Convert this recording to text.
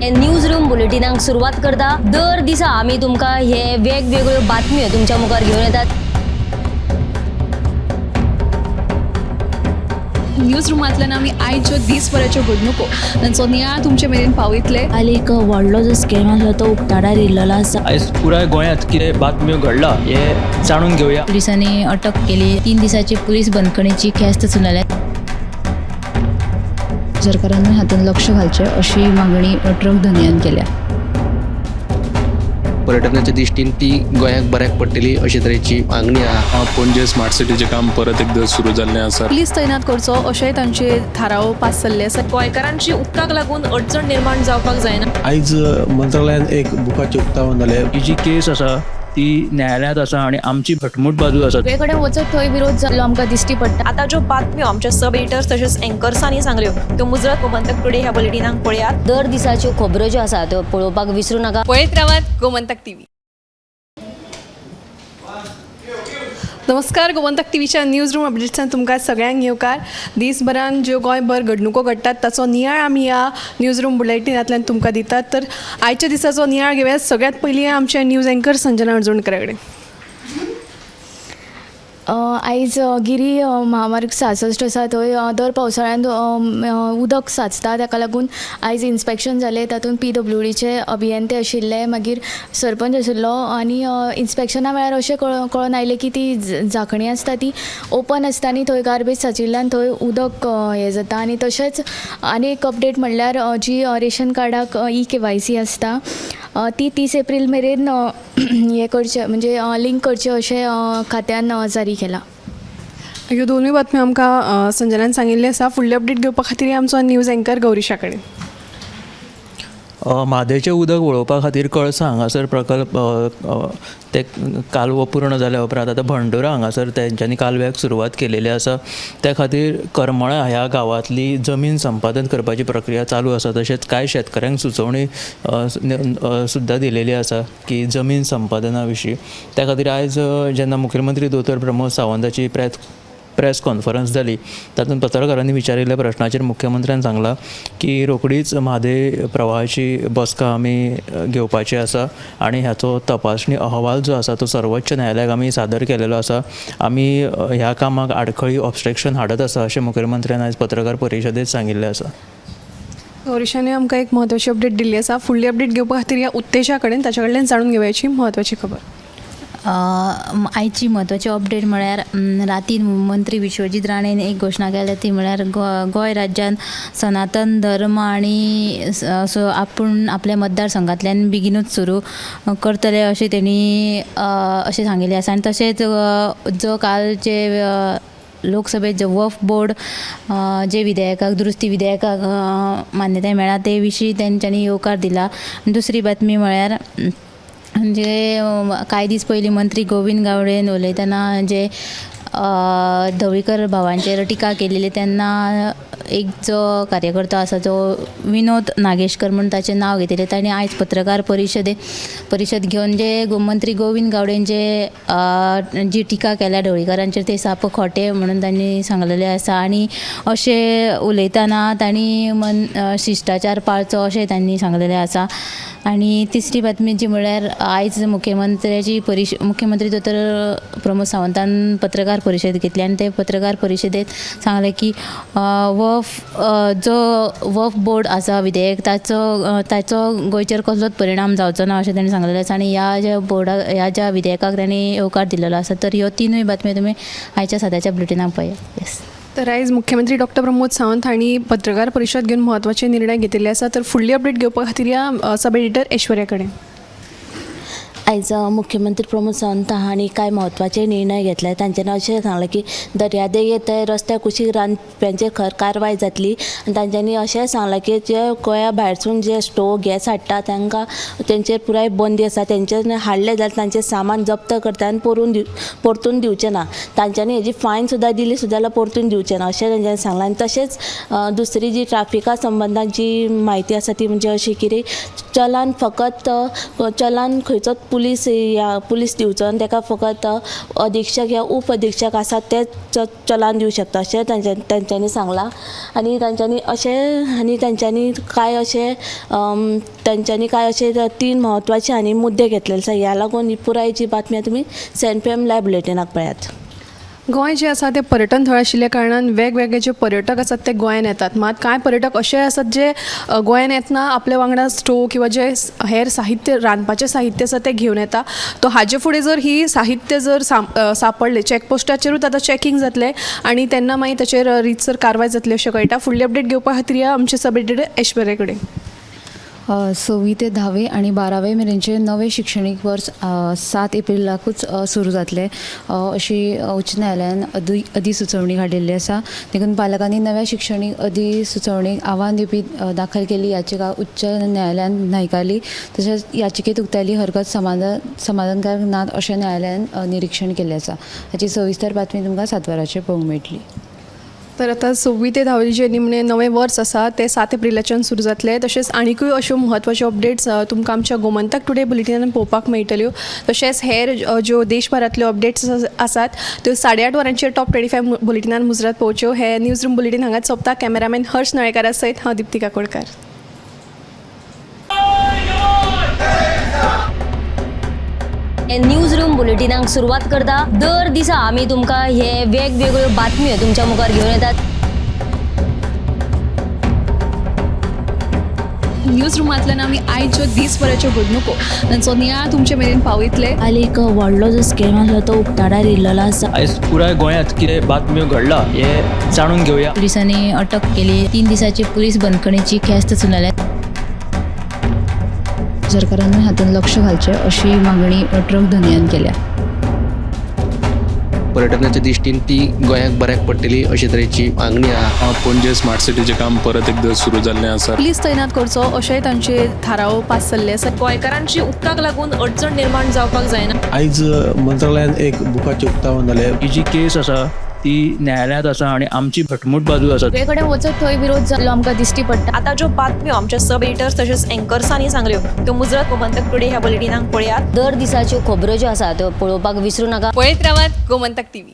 News room बुलेटिनाक सुरुवात करता। दर दिसा आम्ही तुमका हे वेगवेगळ्यो बातम्यो तुमच्या मुखार घेऊन येतात। न्यूज रूमांतल्यान आमी आयच्यो दिसभराच्यो घडणुको तांचो नियाळ तुमचे मेरेन पावयतले। हालीं एक व्हडलो जो स्कॅम आसलो तो उक्ताडार येयल्लो आसा। आयज पुराय गोंयांत कितें बातम्यो घडला हे जाणून घेवया। पुलिसांनी अटक केली। 3 दिसाची पुलीस बंदखणीची ख्यास्त चलयल्या। सरकारान हातूंत लक्ष घालचें अशी मागणी ट्रक धनियान केल्या। पर्यटनाच्या दृश्टीन ती गोंयाक बऱ्याक पडटली अशे तरेची मागणी आहा। पणजे स्मार्ट सिटीचें काम परत एकदा सुरू जाल्लें आसा। पुलीस तैनात करचो अशेंय तांचे थाराव पास जाल्ले आसा। गोंयकारांची उदकाक लागून अडचण निर्माण जावपाक जायना। आयज मंत्रालयान एक बुकाचें उक्तावण जालें। ही जी केस आसा ती न्यायालयांत आसा आणि आमची घटमूट बाजू आसा। सगळे कडेन वचत थंय विरोध जाल्लो आमकां दिश्टी पडटा। आता ज्यो बातम्यो आमच्या सब एडिटर्स तशेंच एंकर्सांनी सांगल्यो त्यो मुजरत गोमंतक टुडे ह्या बुलेटिनाक पळयात। दर दिसाच्यो खबरो ज्यो आसा त्यो पळोवपाक विसरू नका। पळयत रावात गोमंतक टीव्ही। नमस्कार, गोमंतक टीव्हीच्या न्यूज रूम अपडेट्सान तुमकां सगळ्यांक येवकार। दिसभरान ज्यो गोंयभर घडणुको घडटात ताचो नियाळ आमी ह्या न्यूज रूम बुलेटिनांतल्यान तुमकां दितात। तर आयच्या दिसाचो नियाळ घेवया। सगळ्यात पयलीं आमचे न्यूज एंकर संजना अर्जुणकर कडेन। आयज गिरी महामार्ग 66 आसा थंय दर पावसाळ्यांत उदक साचता, ताका लागून आयज इन्स्पेक्शन जालें। तातूंत PWDचे अभियंते आशिल्ले, मागीर सरपंच आशिल्लो आनी इन्स्पेक्शना वेळार अशें कळोन आयलें की ती झांकणी आसता ती ओपन आसता आनी थंय गार्बेज साचिल्ल्यान थंय उदक हें जाता। आनी तशेंच आनी एक अपडेट म्हणल्यार जी रेशन कार्डाक EKYC आसता ती 30 एप्रील मेरेन हें करचें म्हणजे लिंक करचें अशें खात्यान जारी केला। ह्यो दोनूय बातम्यो आमकां संजनान सांगिल्ली आसा। फुडले अपडेट घेवपा खातीर आमचो न्यूज एंकर गौरीशा कडेन। म्हादेचें उदक वळोवपा खातीर कळसा हांगासर प्रकल्प ते कालवो पूर्ण जाल्या उपरांत आतां भंडोरा हांगासर तेंच्यांनी कालव्याक सुरवात केलेली आसा। त्या खातीर करमळा ह्या गांवांतली जमीन संपादन करपाची प्रक्रिया चालू आसा। तशेंच कांय शेतकऱ्यांक सुचोवणी सुद्दां दिलेली आसा की जमीन संपादना विशीं। त्या खातीर आयज जेन्ना मुखेलमंत्री दोतोर प्रमोद सावंताची प्रेस कॉन्फरन्स जाली तातूंत पत्रकारांनी विचारिल्ल्या प्रश्नाचेर मुख्यमंत्र्यान सांगलां की रोखडीच म्हादे प्रवाहाची बसका आमी घेवपाची आसा आनी ह्याचो तपासणी अहवाल जो आसा तो सर्वोच्च न्यायालयाक आमी सादर केलेलो आसा। आमी ह्या कामाक आडखळी ऑब्स्ट्रक्शन हाडत आसा अशें मुखेलमंत्र्यान आयज पत्रकार परिशदेंत सांगिल्लें आसा। गौरीशाने आमकां एक म्हत्वाची अपडेट दिल्ली आसा। फुडली अपडेट घेवपा खातीर ह्या उत्तेजा कडेन ताचे कडल्यान जाणून घेवयाची म्हत्वाची खबर। आयची म्हत्वाची अपडेट म्हळ्यार रातीन मंत्री विश्वजीत राणेन एक घोशणा केल्या ती म्हळ्यार गोंय राज्यान सनातन धर्म आनी आपूण आपल्या मतदारसंघांतल्यान बेगीनूच सुरू करतले अशें तेणी अशें सांगिल्लें आसा। आनी तशेंच जो कालचे लोकसभेत जे वक्फ बोर्ड जे विधेयकाक दुरुस्ती विधेयकाक मान्यताय मेळ्ळा ते विशीं तेंच्यांनी येवकार दिला। दुसरी बातमी म्हळ्यार म्हणजे कांय दीस पयलीं मंत्री गोविंद गावडेन उलयतना जे ढवळीकर भावांचेर टिका केलेली तेन्ना एक जो कार्यकर्तो आसा जो विनोद नागेशकर म्हणून ताचें नांव घेतिल्लें ताणें आयज पत्रकार परिशद घेवन जे मंत्री गोविंद गावडेन जी टिका केल्या ढवळीकरांचेर ते साप खोटे म्हणून तांणी सांगलेलें आसा। आनी अशें उलयतना तांणी शिश्टाचार पाळचो अशें तांणी सांगलेलें आसा। आनी तिसरी बातमी जी म्हळ्यार आयज मुख्यमंत्री दोतोर प्रमोद सावंतान पत्रकार परिशद घेतली आनी ते पत्रकार परिशदेंत सांगलें की जो वक्फ बोर्ड आसा विधेयक ताचो गोंयचेर कसलोच परिणाम जावचो ना अशें ताणें सांगलेलें आसा। आनी ह्या ज्या विधेयकाक तांणी येवकार दिलेलो आसा। तर ह्यो तिनूय बातम्यो तुमी आयच्या सद्याच्या बुलेटिनाक पळयात। येस। तर आयज मुख्यमंत्री डॉक्टर प्रमोद सावंत हांणी पत्रकार परिशद घेवन म्हत्वाचे निर्णय घेतिल्ले आसा। तर फुडली अपडेट घेवपा खातीर या सब एडिटर ऐश्वर्या कडेन। आयज मुख्यमंत्री प्रमोद सावंत हांणी कांय म्हत्वाचे निर्णय घेतले। तांच्यांनी अशें सांगलें की दर्यादेगे ते रस्त्या कुशीक रांदप्यांचेर कारवाय जातली। आनी तांच्यांनी अशें सांगलां की जे गोंया भायरसून जे स्टोव गॅस हाडटा तांकां तेंचेर पुराय बंदी आसा। तेंचेर हाडले जाल्यार तांचें सामान जप्त करता आनी परतून दिवचें ना। तांच्यांनी हेजी फायन सुद्दां दिली जाल्यार परतून दिवचें ना अशें तांच्यांनी सांगलां। आनी तशेंच दुसरी जी ट्राफिका संबंदात जी म्हायती आसा ती म्हणजे अशी की चलान फकत चलान खंयचोच पुलीस दिवचो आनी ताका फकत अधीक्षक या उप अधीक्षक आसा ते चलान दिवं शकता अशें तांच्यांनी सांगलां. आनी तांच्यांनी कांय अशे 3 म्हत्वाचे आनी मुद्दे घेतलेले आसा. ह्या लागून ही पुराय जी बातमी तुमी सेंट पी एम लायव्ह बुलेटिनाक पळयात. गोंय जे आसा ते पर्यटन थळ आशिल्ल्या कारणान वेगवेगळे जे पर्यटक आसात ते गोंयांत येतात. मात कांय पर्यटक अशे आसात जे गोंयांत येतना आपल्या वांगडा स्टोव किंवा जे हेर साहित्य रांदपाचें साहित्य आसा ते घेवन येता. तो हाजे फुडें जर ही साहित्य जर सापडले चॅकपोस्टाचेरूच आतां चॅकींग जातलें आनी तेन्ना मागीर ताचेर रितसर कारवाय जातली अशें कळटा. फुडली अपडेट घेवपा खातीर या आमचे सब एडिटर ऐश्वर्या कडेन. 6वी ते 10वी आणि 12वी मेरेनचे नवे शिक्षणीक वर्स 7 एप्रिलाकूच सुरू जातले अशी उच्च न्यायालयान अधिसुचोवणी काडिल्ली आसा. देखून पालकांनी नव्या शिक्षणीक अधिसुचोवणीक आव्हान दिवपी दाखल केली याचिका उच्च न्यायालयान न्हयकारली. तशेंच याचिकेत उक्तायली हरकत समाधानकारक ना अशें न्यायालयान निरीक्षण केल्लें आसा. हाची सविस्तर बातमी तुमकां 7 वरांचेर पळोवंक मेळटली. तर आता 6वी ते 10वी जे निमणे नवे वर्स आसा ते 7 एप्रिलाच्यान सुरू जातले. तशेंच आनीकूय अश्यो म्हत्वाच्यो अपडेट्स तुमकां आमच्या गोमंतक टुडे बुलेटिनान पळोवपाक मेळटल्यो. तशेंच हेर ज्यो देशभरांतल्यो अपडेट्स आसात त्यो 8:30 वरांचेर टॉप 25 बुलेटिनान मुजरत पळोवच्यो. हे न्यूज रूम बुलेटिन हांगाच सोंपता. कॅमेरामॅन हर्ष नळेकारा सयत हांव दिप्ती काकोडकार. न्यूज रूम बुलेटिनाक सुरवात करता. दर दिसा आमी तुमकां हे वेगवेगळ्यो बातम्यो तुमच्या मुखार घेवन येतात. न्यूज रुमांतल्यान आमी आयच्यो दिसभराच्यो घडणुको तांचो नियाळ तुमचे मेरेन पावयतले. आनी एक व्हडलो जो स्कॅम आसलो तो उक्ताडार येयल्लो आसा. आयज पुराय गोंयांत कितें बातम्यो घडला हे जाणून घेवया. पुलिसांनी अटक केली. 3 दिसाची पुलीस बंदखणीची ख्यास्त चलयल्या. सरकारान हातूंत लक्ष घालचें अशी मागणी ट्रक धनियान केल्या. पर्यटनाच्या दिश्टीन ती गोंयाक बऱ्याक पडटली अशे तरेची मागणी आहा. पणजे स्मार्ट सिटीचें काम परत एकदा सुरू जाल्लें आसा. पुलीस तैनात करचो अशेंय तांचे थाराव पास जाल्ले आसा. गोंयकारांची उदकाक लागून अडचण निर्माण जावपाक जायना. आयज मंत्रालयान एक बुकाचें उक्तावण जालें. ही जी केस आसा ती न्यायालयांत आसा आनी आमची घटमूट बाजू आसा. सगळे कडेन वचत थंय विरोध जाल्लो आमकां दिश्टी पडटा. आता ज्यो बातम्यो आमच्या सब एडिटर्स तशेंच अँकर्सांनी सांगल्यो त्यो मुजरत गोमंतक टुडे ह्या बुलेटिनाक पळयात. दर दिसाच्यो खबरो ज्यो आसा त्यो पळोवपाक विसरूं नाका. पळयत रावात गोमंतक टीव्ही.